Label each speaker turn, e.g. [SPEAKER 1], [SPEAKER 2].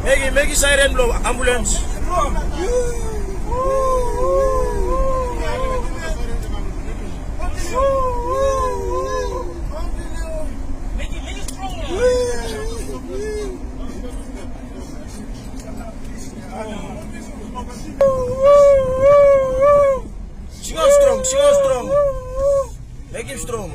[SPEAKER 1] Make it siren blow, ambulance.
[SPEAKER 2] Make it strong.
[SPEAKER 1] Sing out strong, sing out strong. Make him strong.